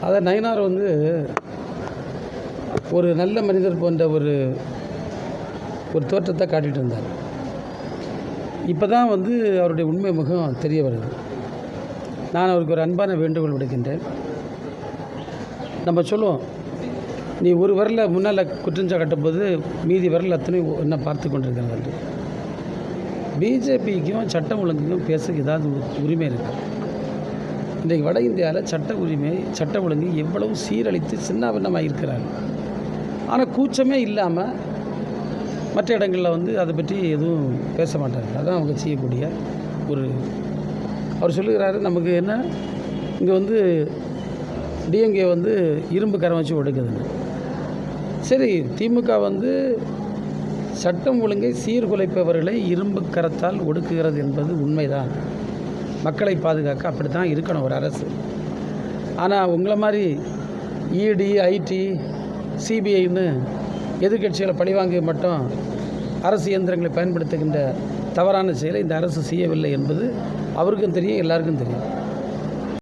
அதை நயினார் வந்து ஒரு நல்ல மனிதர் போன்ற ஒரு தோற்றத்தை காட்டிகிட்டு இருந்தார். இப்போ தான் வந்து அவருடைய உண்மை முகம் தெரிய வருது. நான் அவருக்கு ஒரு அன்பான வேண்டுகோள் விடுக்கின்றேன். நம்ம சொல்லுவோம், நீ ஒரு விரலை முன்னால் குற்றஞ்சா கட்டும்போது மீதி விரல் அத்தனையும் என்ன பார்த்து கொண்டிருக்கிறது. பிஜேபிக்கும் சட்டம் ஒழுங்குக்கும் பேச ஏதாவது உரிமை இருக்குது. இன்றைக்கு வட இந்தியாவில் சட்ட ஒழுங்கு எவ்வளவு சீரழித்து சின்னாபின்னமாக இருக்கிறாங்க. ஆனால் கூச்சமே இல்லாமல் மற்ற இடங்களில் வந்து அதை பற்றி எதுவும் பேச மாட்டாங்க. அதுதான் அவங்க செய்யக்கூடிய அவர் சொல்லுகிறாரு, நமக்கு என்ன இங்கே வந்து டிஎம்கே வந்து இரும்பு கரம் வச்சு ஒடுக்குதுன்னு. சரி, திமுக வந்து சட்டம் ஒழுங்கை சீர்குலைப்பவர்களை இரும்பு கரத்தால் ஒடுக்குகிறது என்பது உண்மைதான். மக்களை பாதுகாக்க அப்படி தான் இருக்கணும் ஒரு அரசு. ஆனால் உங்களை மாதிரி இடி, ஐடி, சிபிஐன்னு எதிர்கட்சிகளை பழிவாங்கி மட்டும் அரசு இயந்திரங்களை பயன்படுத்துகின்ற தவறான செயலை இந்த அரசு செய்யவில்லை என்பது அவருக்கும் தெரியும், எல்லாருக்கும் தெரியும்.